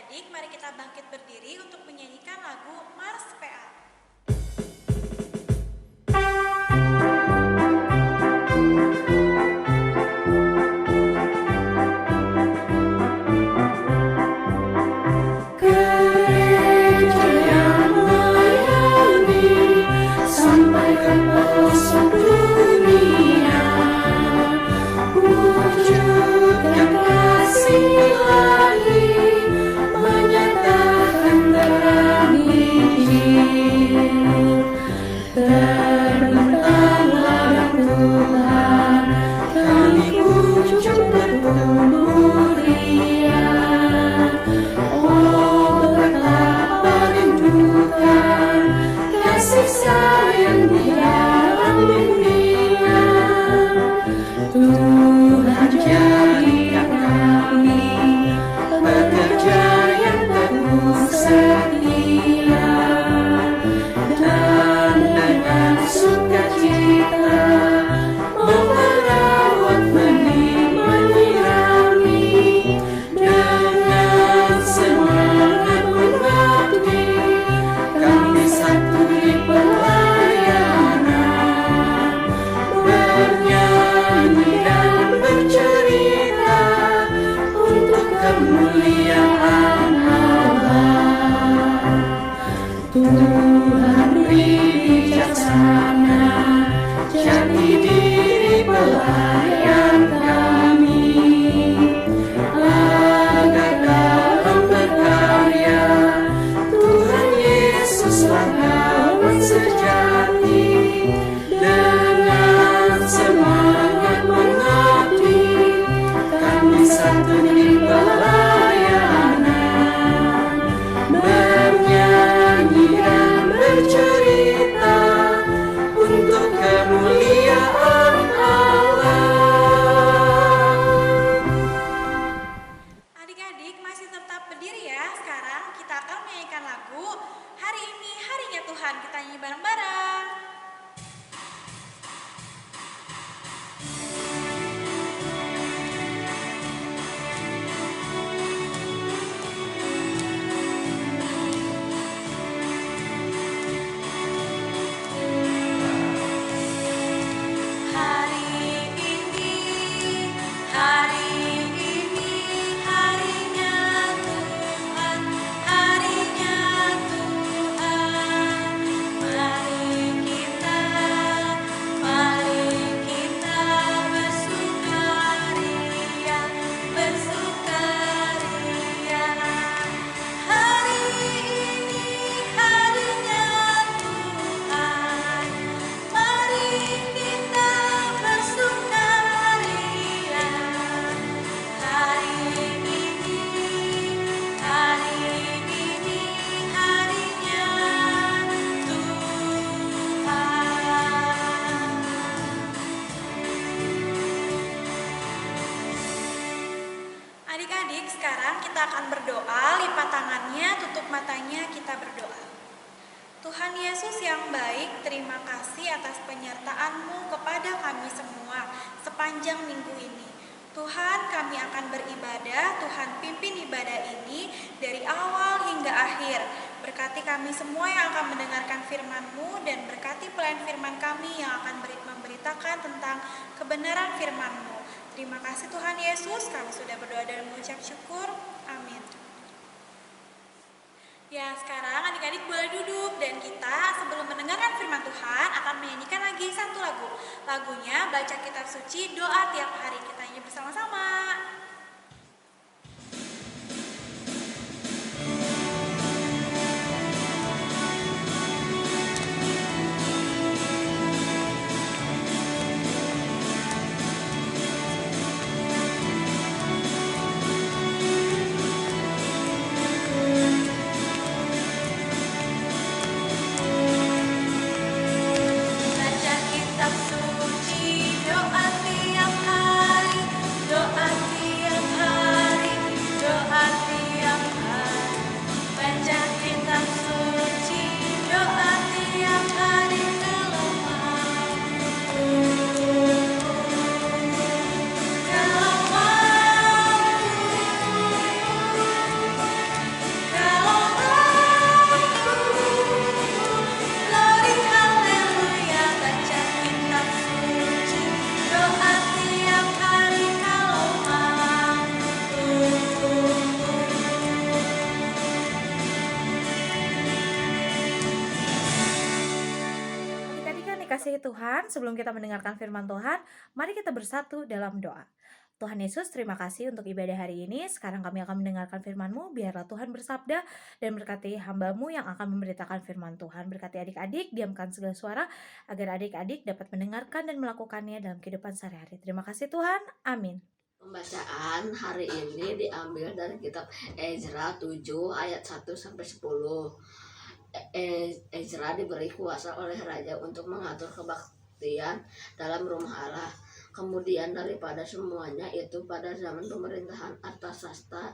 Adik-adik, mari kita bangkit berdiri untuk menyanyikan lagu Mars PA. Adik-adik, sekarang kita akan berdoa, lipat tangannya, tutup matanya, kita berdoa. Tuhan Yesus yang baik, terima kasih atas penyertaan-Mu kepada kami semua sepanjang minggu ini. Tuhan, kami akan beribadah, Tuhan pimpin ibadah ini dari awal hingga akhir. Berkati kami semua yang akan mendengarkan firman-Mu dan berkati pelayan firman kami yang akan memberitakan tentang kebenaran firman-Mu. Terima kasih Tuhan Yesus, kami sudah berdoa dan mengucap syukur. Amin. Ya, sekarang adik-adik boleh duduk dan kita sebelum mendengarkan firman Tuhan akan menyanyikan lagi satu lagu. Lagunya Baca Kitab Suci Doa Tiap Hari. Kita nyanyi bersama-sama. Doa tiap dikasihi Tuhan, sebelum kita mendengarkan firman Tuhan, mari kita bersatu dalam doa. Tuhan Yesus, terima kasih untuk ibadah hari ini. Sekarang kami akan mendengarkan firman-Mu. Biarlah Tuhan bersabda dan berkati hamba-Mu yang akan memberitakan firman Tuhan. Berkati adik-adik, diamkan segala suara, agar adik-adik dapat mendengarkan dan melakukannya dalam kehidupan sehari-hari. Terima kasih Tuhan. Amin. Pembacaan hari ini diambil dari kitab Ezra 7 ayat 1-10. Ezra diberi kuasa oleh raja untuk mengatur kebaktian dalam rumah Allah. Kemudian daripada semuanya itu, pada zaman pemerintahan Artasasta,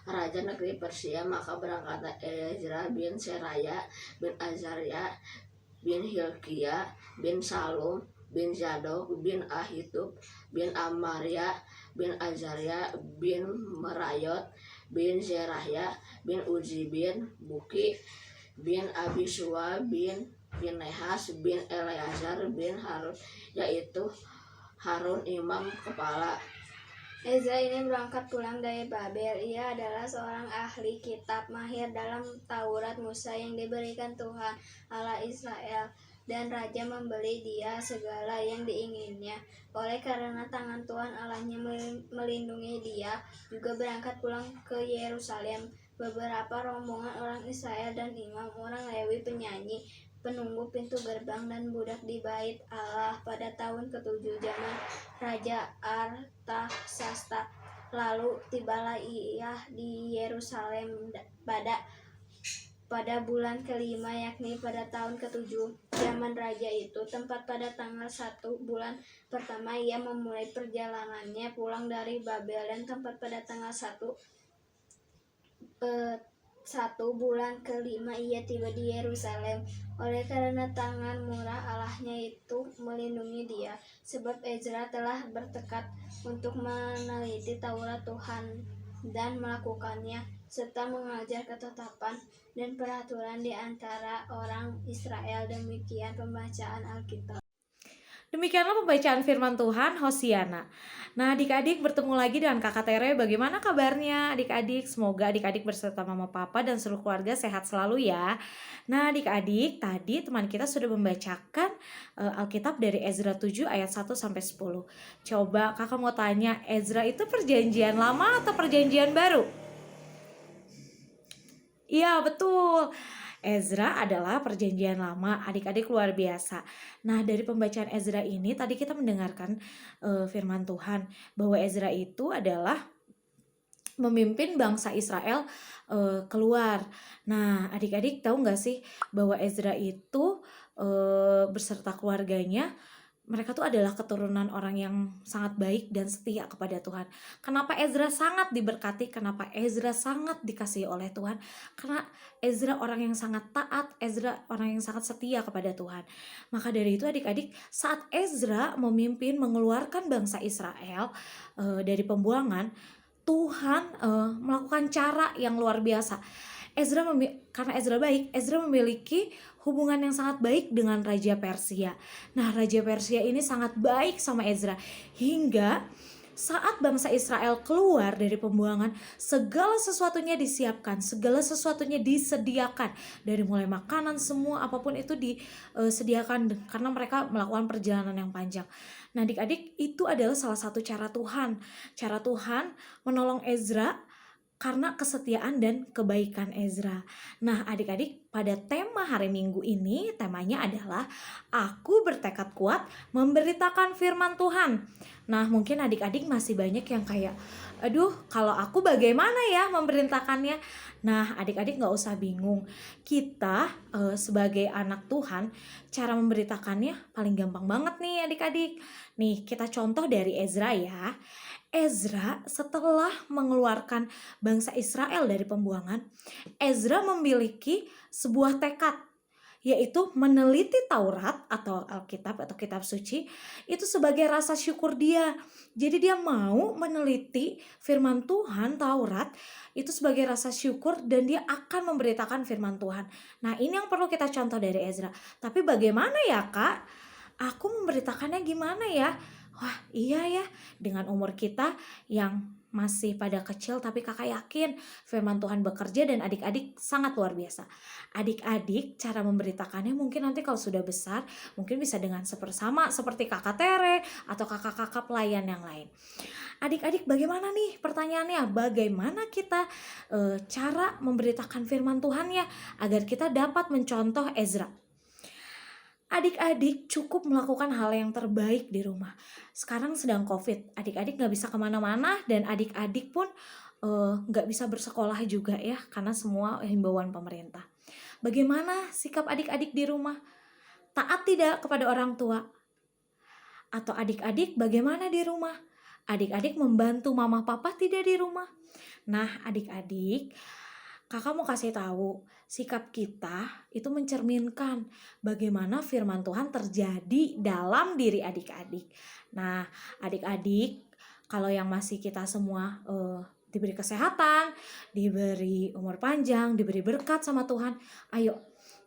raja negeri Persia, maka berangkatlah Ezra bin Seraya bin Azaria bin Hilkia bin Salum bin Zadok bin Ahitub bin Amaria bin Azaria bin Merayot bin Zerahya bin Uzi bin Buki bin Abisua bin Pinehas bin Eleazar bin Harun, yaitu Harun imam kepala. Ezra ini berangkat pulang dari Babel. Ia adalah seorang ahli kitab mahir dalam Taurat Musa yang diberikan Tuhan Allah Israel, dan raja memberi dia segala yang diinginnya. Oleh karena tangan Tuhan Allahnya melindungi dia, juga berangkat pulang ke Yerusalem beberapa rombongan orang Israel dan imam, orang Lewi, penyanyi, penunggu pintu gerbang, dan budak di bait Allah pada tahun ke-7 zaman Raja Artasasta. Lalu tibalah ia di Yerusalem pada bulan ke-5, yakni pada tahun ke-7 zaman raja itu, tempat pada tanggal 1 bulan pertama ia memulai perjalanannya pulang dari Babel, dan tempat pada tanggal 1 bulan ke-5 ia tiba di Yerusalem. Oleh karena tangan murah Allahnya itu melindungi dia, sebab Ezra telah bertekad untuk meneliti Taurat Tuhan dan melakukannya, serta mengajar ketetapan dan peraturan di antara orang Israel. Demikian pembacaan Alkitab. Demikianlah pembacaan firman Tuhan. Hosiana. Nah, adik-adik, bertemu lagi dengan Kakak Tere. Bagaimana kabarnya adik-adik? Semoga adik-adik berserta mama papa dan seluruh keluarga sehat selalu ya. Nah, adik-adik, tadi teman kita sudah membacakan Alkitab dari Ezra 7 ayat 1-10. Coba kakak mau tanya, Ezra itu perjanjian lama atau perjanjian baru? Iya, betul. Ezra adalah perjanjian lama. Adik-adik luar biasa. Nah, dari pembacaan Ezra ini tadi kita mendengarkan firman Tuhan bahwa Ezra itu adalah memimpin bangsa Israel keluar. Nah, adik-adik tahu nggak sih bahwa Ezra itu berserta keluarganya, mereka tuh adalah keturunan orang yang sangat baik dan setia kepada Tuhan. Kenapa Ezra sangat diberkati? Kenapa Ezra sangat dikasihi oleh Tuhan? Karena Ezra orang yang sangat taat, Ezra orang yang sangat setia kepada Tuhan. Maka dari itu adik-adik, saat Ezra memimpin mengeluarkan bangsa Israel dari pembuangan, Tuhan melakukan cara yang luar biasa. Karena Ezra baik, Ezra memiliki hubungan yang sangat baik dengan Raja Persia. Nah, Raja Persia ini sangat baik sama Ezra, hingga saat bangsa Israel keluar dari pembuangan, segala sesuatunya disiapkan, segala sesuatunya disediakan. Dari mulai makanan, semua apapun itu disediakan karena mereka melakukan perjalanan yang panjang. Nah, adik-adik, itu adalah salah satu cara Tuhan. Cara Tuhan menolong Ezra karena kesetiaan dan kebaikan Ezra. Nah, adik-adik, pada tema hari Minggu ini, temanya adalah Aku bertekad kuat memberitakan firman Tuhan. Nah, mungkin adik-adik masih banyak yang kayak, aduh, kalau aku bagaimana ya memberitakannya? Nah, adik-adik gak usah bingung. Kita sebagai anak Tuhan, cara memberitakannya paling gampang banget nih adik-adik. Nih, kita contoh dari Ezra ya. Ezra setelah mengeluarkan bangsa Israel dari pembuangan, Ezra memiliki sebuah tekad, yaitu meneliti Taurat atau Alkitab atau kitab suci itu sebagai rasa syukur dia. Jadi dia mau meneliti firman Tuhan, Taurat itu sebagai rasa syukur, dan dia akan memberitakan firman Tuhan. Nah, ini yang perlu kita contoh dari Ezra. Tapi bagaimana ya Kak? Aku memberitakannya gimana ya? Wah, iya ya, dengan umur kita yang masih pada kecil, tapi kakak yakin firman Tuhan bekerja dan adik-adik sangat luar biasa. Adik-adik cara memberitakannya mungkin nanti kalau sudah besar mungkin bisa dengan sepersama seperti kakak Tere atau kakak-kakak pelayan yang lain. Adik-adik bagaimana nih pertanyaannya? Bagaimana kita cara memberitakan firman Tuhan ya agar kita dapat mencontoh Ezra? Adik-adik cukup melakukan hal yang terbaik di rumah. Sekarang sedang COVID, adik-adik gak bisa kemana-mana dan adik-adik pun gak bisa bersekolah juga ya karena semua himbauan pemerintah. Bagaimana sikap adik-adik di rumah? Taat tidak kepada orang tua? Atau adik-adik bagaimana di rumah? Adik-adik membantu mama papa tidak di rumah? Nah adik-adik, kakak mau kasih tahu, sikap kita itu mencerminkan bagaimana firman Tuhan terjadi dalam diri adik-adik. Nah, adik-adik, kalau yang masih kita semua diberi kesehatan, diberi umur panjang, diberi berkat sama Tuhan, ayo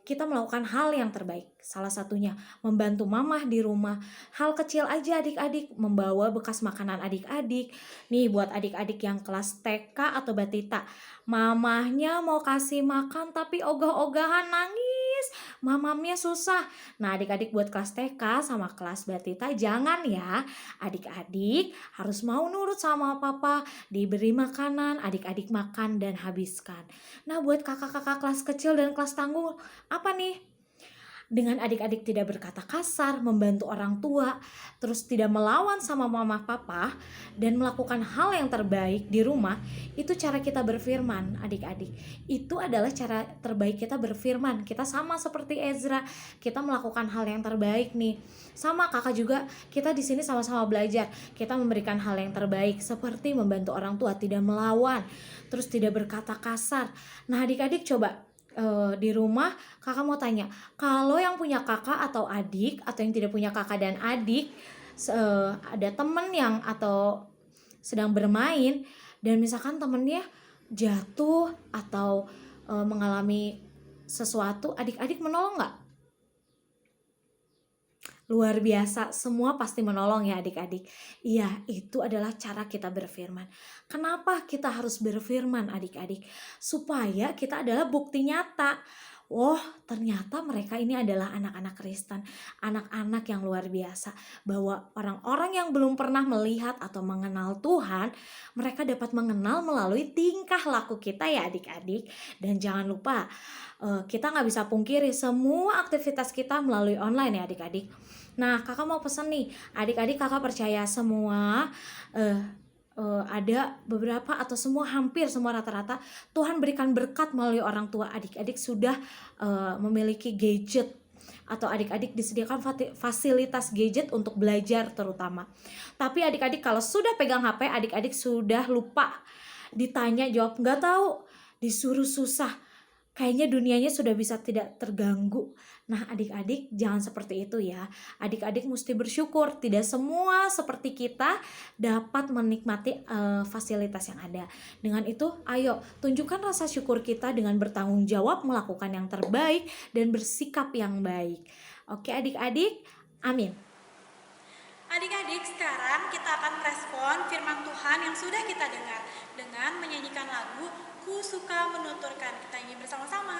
kita melakukan hal yang terbaik. Salah satunya membantu mamah di rumah. Hal kecil aja adik-adik, membawa bekas makanan adik-adik. Nih buat adik-adik yang kelas TK atau Batita, mamahnya mau kasih makan tapi ogah-ogahan nangis, mamamnya susah. Nah adik-adik buat kelas TK sama kelas Batita jangan ya. Adik-adik harus mau nurut sama papa, diberi makanan, adik-adik makan dan habiskan. Nah buat kakak-kakak kelas kecil dan kelas tangguh, apa nih? Dengan adik-adik tidak berkata kasar, membantu orang tua, terus tidak melawan sama mama papa, dan melakukan hal yang terbaik di rumah, itu cara kita berfirman adik-adik. Itu adalah cara terbaik kita berfirman. Kita sama seperti Ezra, kita melakukan hal yang terbaik nih. Sama kakak juga, kita di sini sama-sama belajar. Kita memberikan hal yang terbaik seperti membantu orang tua, tidak melawan, terus tidak berkata kasar. Nah adik-adik coba di rumah kakak mau tanya, kalau yang punya kakak atau adik atau yang tidak punya kakak dan adik, ada temen yang atau sedang bermain dan misalkan temennya jatuh atau mengalami sesuatu, adik-adik menolong nggak? Luar biasa, semua pasti menolong ya adik-adik. Iya, itu adalah cara kita berfirman. Kenapa kita harus berfirman adik-adik? Supaya kita adalah bukti nyata. Oh, ternyata mereka ini adalah anak-anak Kristen, anak-anak yang luar biasa. Bahwa orang-orang yang belum pernah melihat atau mengenal Tuhan, mereka dapat mengenal melalui tingkah laku kita ya adik-adik. Dan jangan lupa, kita gak bisa pungkiri semua aktivitas kita melalui online ya adik-adik. Nah kakak mau pesan nih, adik-adik kakak percaya semua ada beberapa atau semua, hampir semua rata-rata Tuhan berikan berkat melalui orang tua. Adik-adik sudah memiliki gadget atau adik-adik disediakan fasilitas gadget untuk belajar terutama. Tapi adik-adik kalau sudah pegang HP, adik-adik sudah lupa, ditanya jawab nggak tahu, disuruh susah. Kayaknya dunianya sudah bisa tidak terganggu. Nah adik-adik jangan seperti itu ya. Adik-adik mesti bersyukur. Tidak semua seperti kita dapat menikmati fasilitas yang ada. Dengan itu ayo tunjukkan rasa syukur kita dengan bertanggung jawab, melakukan yang terbaik dan bersikap yang baik. Oke adik-adik, amin. Adik-adik, sekarang kita akan merespon firman Tuhan yang sudah kita dengar dengan menyanyikan lagu Ku Suka Menuturkan. Kita nyanyi bersama-sama.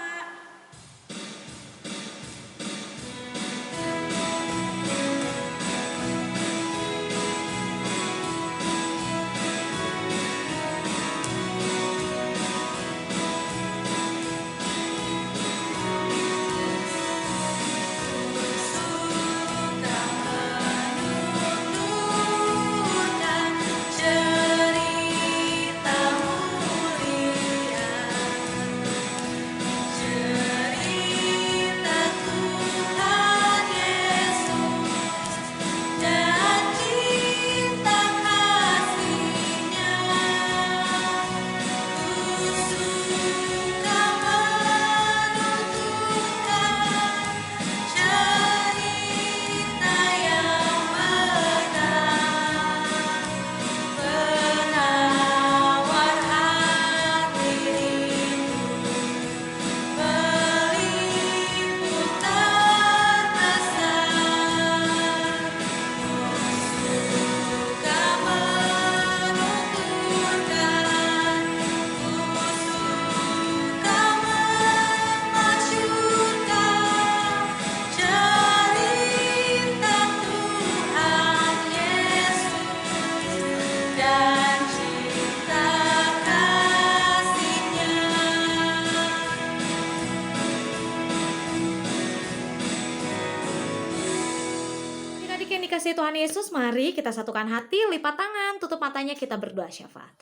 Cerita mulia dikasihi Tuhan Yesus, mari kita satukan hati, lipat tangan, tutup matanya, kita berdoa syafaat.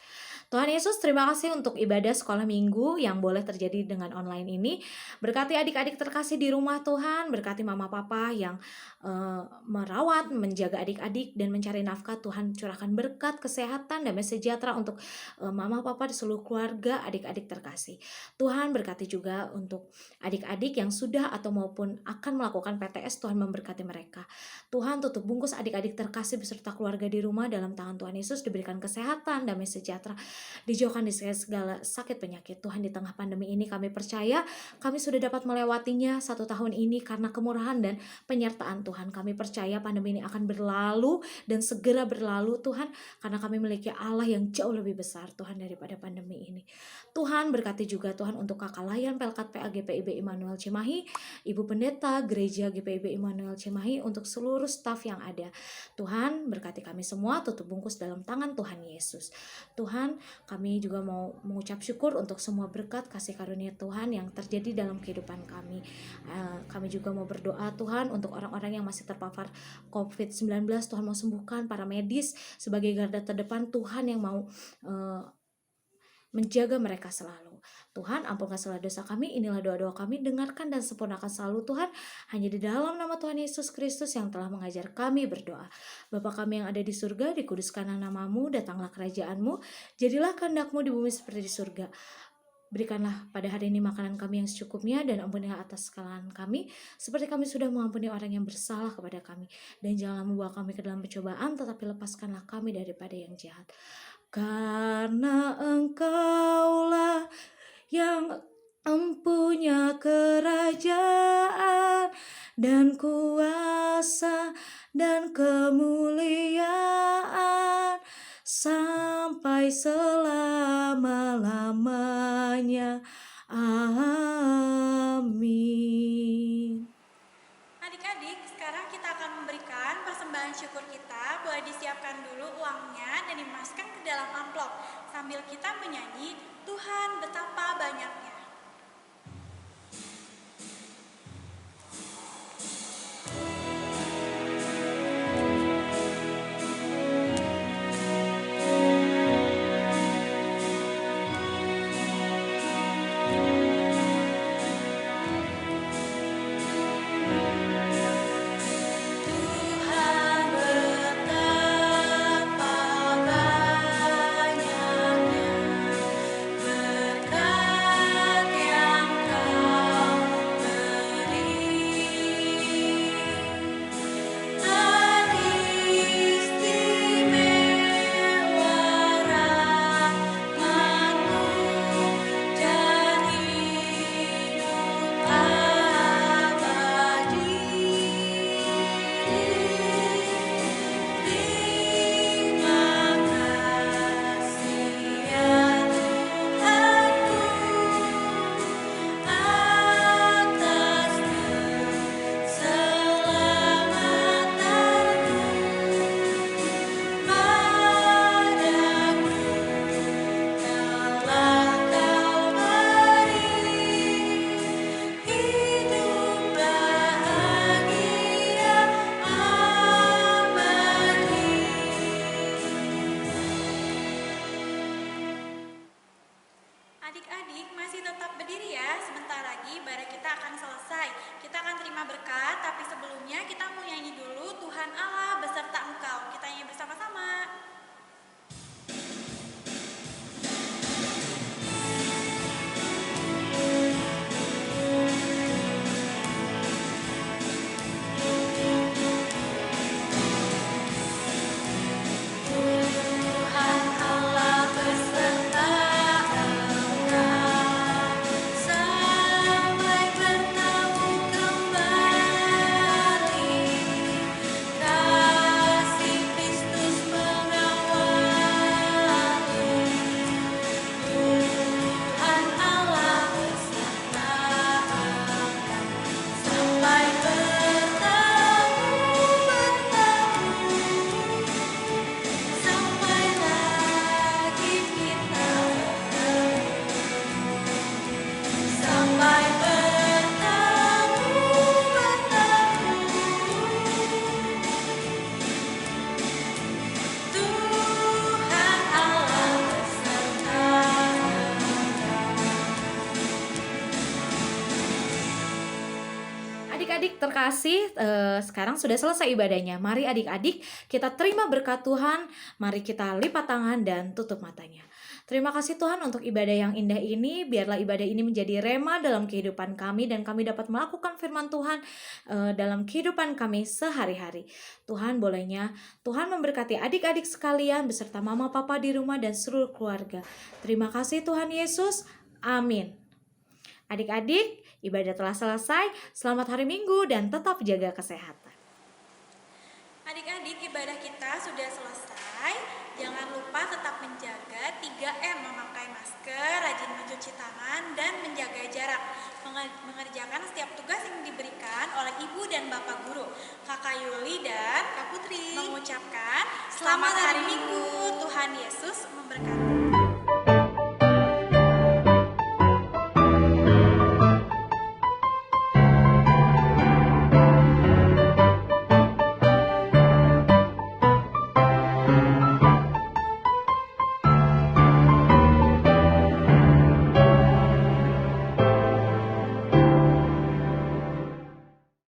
Tuhan Yesus, terima kasih untuk ibadah sekolah minggu yang boleh terjadi dengan online ini. Berkati adik-adik terkasih di rumah Tuhan, berkati mama papa yang merawat, menjaga adik-adik dan mencari nafkah. Tuhan curahkan berkat, kesehatan, damai sejahtera untuk mama papa di seluruh keluarga adik-adik terkasih. Tuhan berkati juga untuk adik-adik yang sudah atau maupun akan melakukan PTS, Tuhan memberkati mereka. Tuhan tutup bungkus adik-adik terkasih beserta keluarga di rumah dalam tangan Tuhan Yesus, diberikan kesehatan, damai sejahtera, dijauhkan dari segala sakit penyakit. Tuhan, di tengah pandemi ini kami percaya kami sudah dapat melewatinya 1 tahun ini karena kemurahan dan penyertaan Tuhan. Kami percaya pandemi ini akan berlalu dan segera berlalu Tuhan, karena kami memiliki Allah yang jauh lebih besar Tuhan daripada pandemi ini. Tuhan berkati juga Tuhan untuk kakak layan Pelkat PA GPIB Immanuel Cimahi, Ibu Pendeta Gereja GPIB Immanuel Cimahi, untuk seluruh staf yang ada. Tuhan berkati kami semua, tutup bungkus dalam tangan Tuhan Yesus. Tuhan, kami juga mau mengucap syukur untuk semua berkat kasih karunia Tuhan yang terjadi dalam kehidupan kami. Kami juga mau berdoa Tuhan untuk orang-orang yang masih terpapar COVID-19. Tuhan mau sembuhkan para medis sebagai garda terdepan Tuhan yang mau menjaga mereka selalu. Tuhan, ampunkan segala dosa kami. Inilah doa-doa kami, dengarkan dan sempurnakan selalu Tuhan, hanya di dalam nama Tuhan Yesus Kristus yang telah mengajar kami berdoa. Bapa kami yang ada di surga, dikuduskanlah namamu, datanglah kerajaanmu, jadilah kehendak-mu di bumi seperti di surga. Berikanlah pada hari ini makanan kami yang secukupnya, dan ampunilah atas kesalahan kami, seperti kami sudah mengampuni orang yang bersalah kepada kami. Dan janganlah membawa kami ke dalam pencobaan, tetapi lepaskanlah kami daripada yang jahat. Karena Engkaulah yang empunya kerajaan dan kuasa dan kemuliaan sampai selama-lamanya. Amin. Adik-adik, sekarang kita akan memberikan persembahan syukur kita. Boleh disiapkan dulu uangnya dan dimasukkan ke dalam amplop sambil kita menyanyi Tuhan betapa banyaknya. Adik-adik masih tetap berdiri ya, sebentar lagi ibadah kita akan selesai. Kita akan terima berkat, tapi sebelumnya kita mau nyanyi dulu Tuhan Allah beserta Engkau. Kita nyanyi bersama-sama. Kasih Kristus terkasih, sekarang sudah selesai ibadahnya. Mari adik-adik kita terima berkat Tuhan. Mari kita lipat tangan dan tutup matanya. Terima kasih Tuhan untuk ibadah yang indah ini. Biarlah ibadah ini menjadi rema dalam kehidupan kami dan kami dapat melakukan firman Tuhan dalam kehidupan kami sehari-hari. Tuhan bolehnya Tuhan memberkati adik-adik sekalian beserta mama papa di rumah dan seluruh keluarga. Terima kasih Tuhan Yesus. Amin. Adik-adik, ibadah telah selesai. Selamat hari Minggu dan tetap jaga kesehatan. Adik-adik, ibadah kita sudah selesai. Jangan lupa tetap menjaga 3M, memakai masker, rajin mencuci tangan, dan menjaga jarak. Mengerjakan setiap tugas yang diberikan oleh Ibu dan Bapak Guru. Kakak Yuli dan Kak Putri mengucapkan selamat hari Minggu. Tuhan Yesus memberkati.